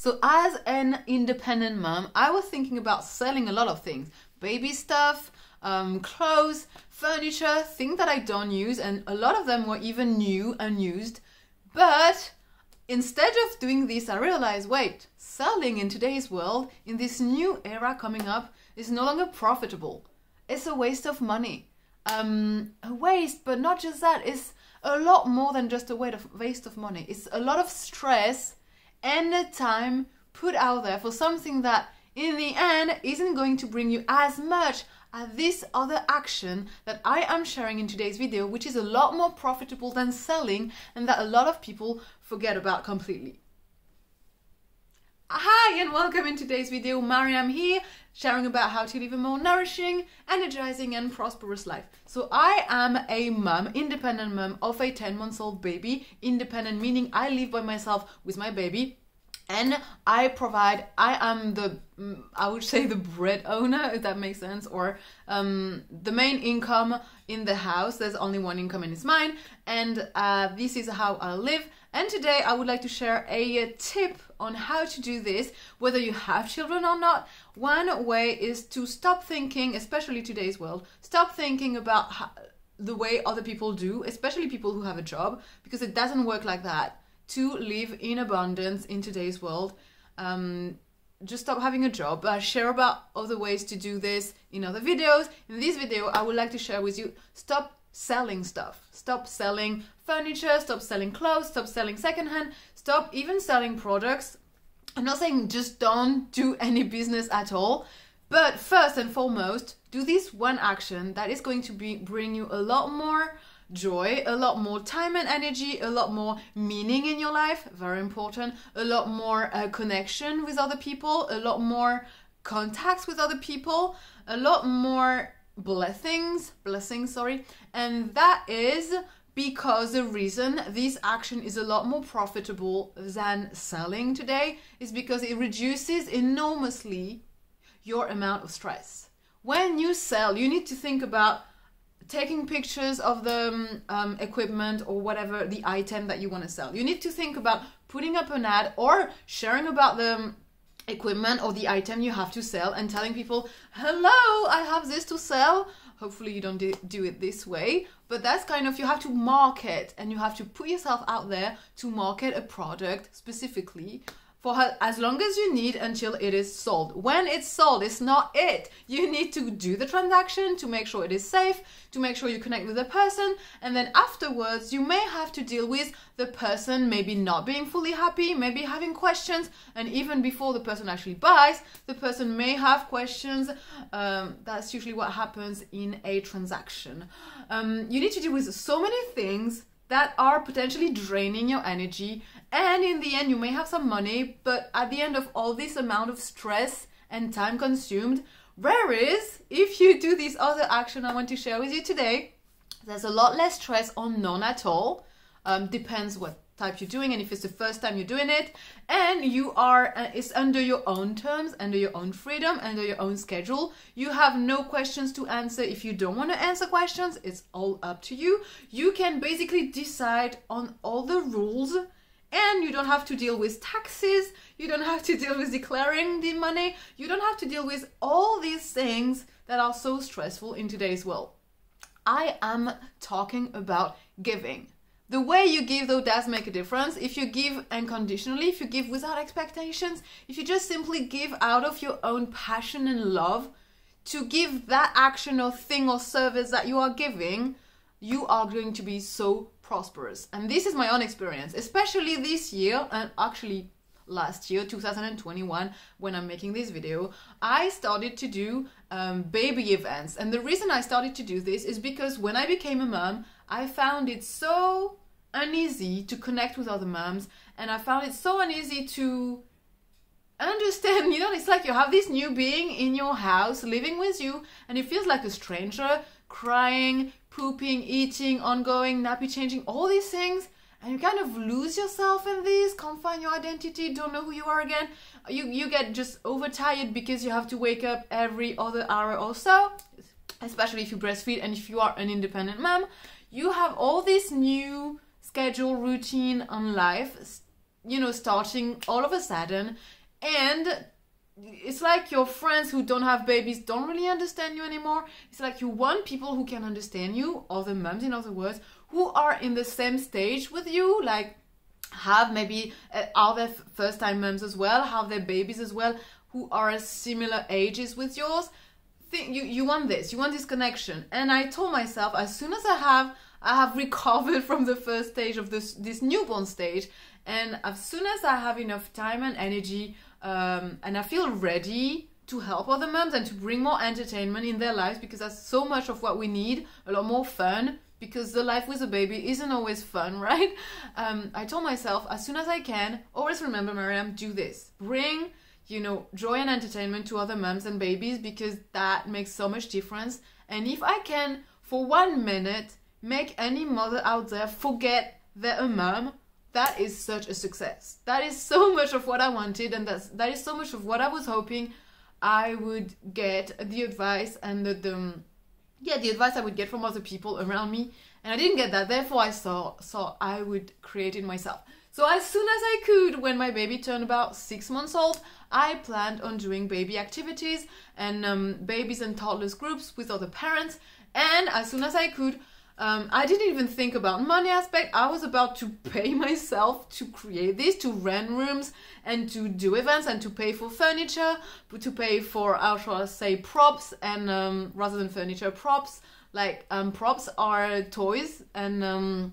So as an independent mom, I was thinking about selling a lot of things. Baby stuff, clothes, furniture, things that I don't use, and a lot of them were even new, unused. But instead of doing this, I realized, wait, selling in today's world, in this new era coming up, is no longer profitable. It's a waste of money. A waste, but not just that, it's a lot more than just a waste of money. It's a lot of stress and the time put out there for something that in the end isn't going to bring you as much as this other action that I am sharing in today's video, which is a lot more profitable than selling and that a lot of people forget about completely. Hi and welcome in today's video. Maryam here, sharing about how to live a more nourishing, energizing and prosperous life. So I am a mum, independent mum of a 10-month-old baby. Independent meaning I live by myself with my baby. And I am I would say the bread owner, if that makes sense, or the main income in the house. There's only one income and it's mine. And this is how I live. And today I would like to share a tip on how to do this, whether you have children or not. One way is to stop thinking, especially today's world, stop thinking about the way other people do, especially people who have a job, because it doesn't work like that. To live in abundance in today's world, just stop having a job. I share about other ways to do this in other videos. In this video, I would like to share with you, stop selling stuff. Stop selling furniture, stop selling clothes, stop selling secondhand, stop even selling products. I'm not saying just don't do any business at all, but first and foremost, do this one action that is going to bring you a lot more joy, a lot more time and energy, a lot more meaning in your life, very important, a lot more connection with other people, a lot more contacts with other people, a lot more blessings, and that is because the reason this action is a lot more profitable than selling today is because it reduces enormously your amount of stress. When you sell, you need to think about taking pictures of the equipment or whatever the item that you want to sell. You need to think about putting up an ad or sharing about the equipment or the item you have to sell and telling people, hello, I have this to sell. Hopefully you don't do it this way, but that's kind of, you have to market and you have to put yourself out there to market a product specifically for as long as you need until it is sold. When it's sold, it's not it. You need to do the transaction to make sure it is safe, to make sure you connect with the person, and then afterwards you may have to deal with the person maybe not being fully happy, maybe having questions, and even before the person actually buys, the person may have questions. That's usually what happens in a transaction. You need to deal with so many things that are potentially draining your energy, and in the end you may have some money, but at the end of all this amount of stress and time consumed, whereas if you do this other action I want to share with you today, there's a lot less stress or none at all. Depends what type you're doing and if it's the first time you're doing it, and you are it's under your own terms, under your own freedom, under your own schedule. You have no questions to answer. If you don't want to answer questions, it's all up to you. You can basically decide on all the rules, and you don't have to deal with taxes, you don't have to deal with declaring the money, you don't have to deal with all these things that are so stressful in today's world. I am talking about giving. The way you give, though, does make a difference. If you give unconditionally, if you give without expectations, if you just simply give out of your own passion and love to give that action or thing or service that you are giving, you are going to be so prosperous. And this is my own experience, especially this year, and actually last year, 2021, when I'm making this video, I started to do baby events. And the reason I started to do this is because when I became a mom, I found it so uneasy to connect with other moms, and I found it so uneasy to understand, you know, it's like you have this new being in your house living with you, and it feels like a stranger, crying, pooping, eating, ongoing, nappy changing, all these things, and you kind of lose yourself in this, can't find your identity, don't know who you are again. You get just overtired because you have to wake up every other hour or so, especially if you breastfeed and if you are an independent mom. You have all this new schedule, routine on life. you know, starting all of a sudden, and it's like your friends who don't have babies don't really understand you anymore. It's like you want people who can understand you, other moms in other words, who are in the same stage with you, like have maybe are their first time moms as well, have their babies as well, who are at similar ages with yours. You want this, you want this connection. And I told myself, as soon as I have recovered from the first stage of this newborn stage, and as soon as I have enough time and energy, and I feel ready to help other moms and to bring more entertainment in their lives, because that's so much of what we need, a lot more fun, because the life with a baby isn't always fun, right? I told myself, as soon as I can, always remember, Maryam, do this. Bring, you know, joy and entertainment to other moms and babies, because that makes so much difference. And if I can, for 1 minute, make any mother out there forget they're a mom, that is such a success. That is so much of what I wanted, and that is so much of what I was hoping I would get, the advice and the advice I would get from other people around me. And I didn't get that, therefore I thought I would create it myself. So as soon as I could, when my baby turned about 6 months old, I planned on doing baby activities and babies and toddlers groups with other parents. And as soon as I could, I didn't even think about money aspect. I was about to pay myself to create this, to rent rooms and to do events and to pay for furniture, to pay for, how shall I say, props, and rather than furniture, props. Like props are toys and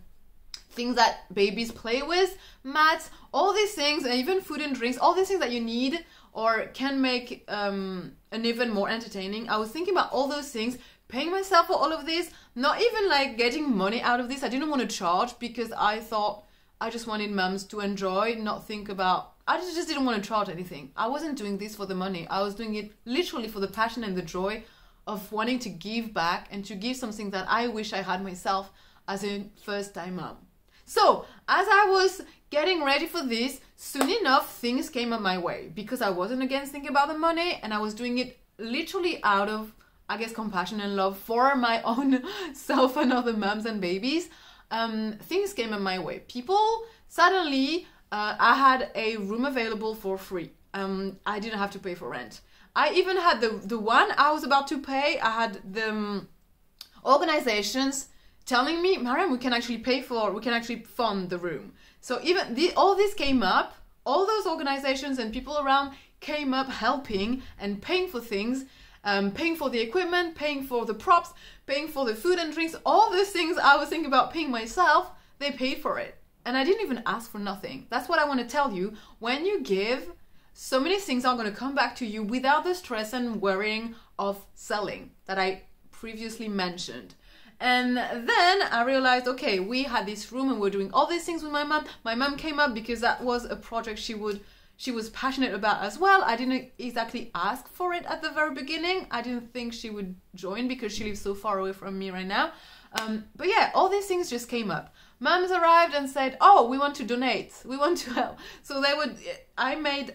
things that babies play with, mats, all these things, and even food and drinks, all these things that you need or can make an event more entertaining. I was thinking about all those things, paying myself for all of this, not even like getting money out of this. I didn't want to charge because I thought I just wanted mums to enjoy, not think about, I just didn't want to charge anything. I wasn't doing this for the money. I was doing it literally for the passion and the joy of wanting to give back and to give something that I wish I had myself as a first time mom. So as I was getting ready for this, soon enough things came up my way, because I wasn't again thinking about the money, and I was doing it literally out of, I guess, compassion and love for my own self and other moms and babies. Things came in my way. People, suddenly, I had a room available for free. I didn't have to pay for rent. I even had the one I was about to pay, I had the organizations telling me, Maryam, we can actually fund the room. So even all this came up, all those organizations and people around came up helping and paying for things, paying for the equipment, paying for the props, paying for the food and drinks, all those things I was thinking about paying myself, they paid for it. And I didn't even ask for nothing. That's what I want to tell you. When you give, so many things are going to come back to you without the stress and worrying of selling that I previously mentioned. And then I realized, okay, we had this room and we're doing all these things with my mom. My mom came up because that was a project she was passionate about as well. I didn't exactly ask for it at the very beginning. I didn't think she would join because she lives so far away from me right now. But yeah, all these things just came up. Moms arrived and said, oh, we want to donate. We want to help. So I made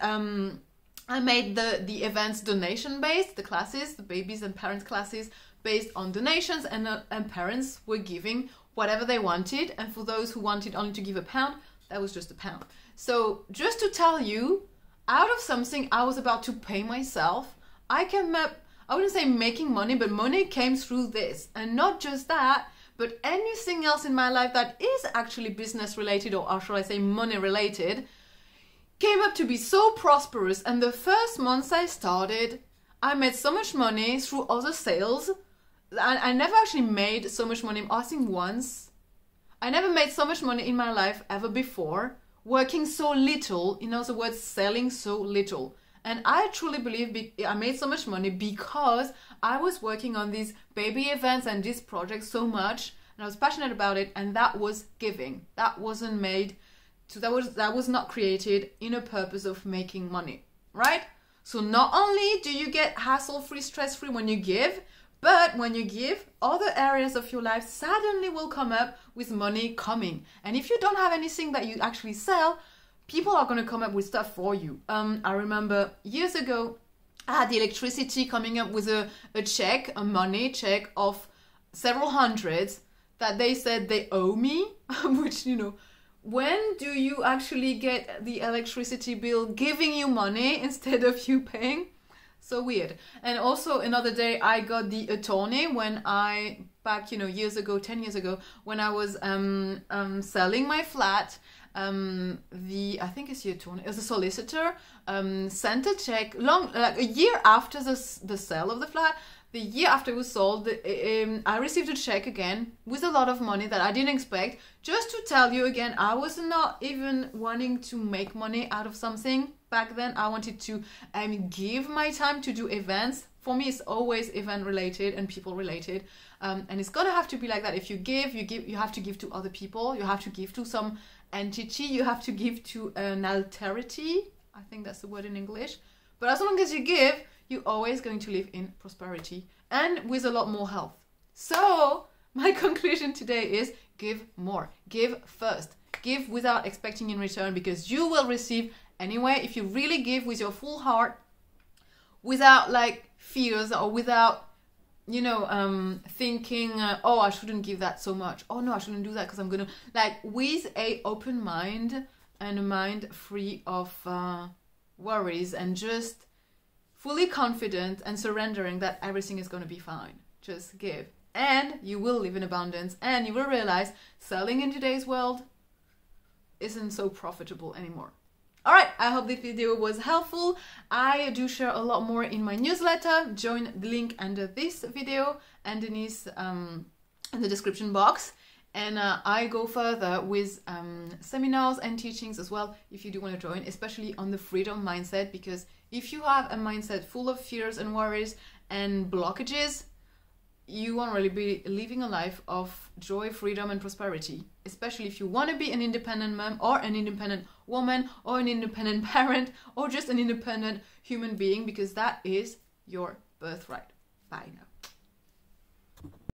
the events donation based, the classes, the babies and parents classes based on donations, and parents were giving whatever they wanted. And for those who wanted only to give £1, that was just £1. So just to tell you, out of something I was about to pay myself, I wouldn't say making money, but money came through this. And not just that, but anything else in my life that is actually business related, or shall I say money related, came up to be so prosperous. And the first months I started, I made so much money through other sales. I never actually made so much money, I think once. I never made so much money in my life ever before, working so little, in other words, selling so little. And I truly believe I made so much money because I was working on these baby events and these projects so much, and I was passionate about it, and that was giving. That wasn't made, so that was not created in a purpose of making money, right? So not only do you get hassle-free, stress-free when you give, but when you give, other areas of your life suddenly will come up with money coming. And if you don't have anything that you actually sell, people are going to come up with stuff for you. I remember years ago, I had the electricity coming up with a money check of several hundreds that they said they owe me, which, when do you actually get the electricity bill giving you money instead of you paying? So weird. And also another day I got the attorney when I, back, you know, years ago, 10 years ago, when I was selling my flat. I think it's the attorney, as a solicitor, sent a check like a year after the sale of the flat. The year after it was sold, I received a check again with a lot of money that I didn't expect. Just to tell you again, I was not even wanting to make money out of something back then. I wanted to give my time to do events. For me, it's always event related and people related. And it's gonna have to be like that. If you give, you have to give to other people. You have to give to some entity. You have to give to an alterity. I think that's the word in English. But as long as you give, you're always going to live in prosperity and with a lot more health. So my conclusion today is give more, give first, give without expecting in return, because you will receive anyway. If you really give with your full heart, without like fears or without, you know, thinking, oh, I shouldn't give that so much. Oh no, I shouldn't do that because I'm gonna, like, with a open mind and a mind free of worries and just fully confident and surrendering that everything is going to be fine. Just give. And you will live in abundance, and you will realize selling in today's world isn't so profitable anymore. All right, I hope this video was helpful. I do share a lot more in my newsletter. Join the link under this video and underneath in the description box. And I go further with seminars and teachings as well if you do want to join, especially on the freedom mindset, because if you have a mindset full of fears and worries and blockages, you won't really be living a life of joy, freedom, and prosperity, especially if you want to be an independent mom or an independent woman or an independent parent or just an independent human being, because that is your birthright. Bye now.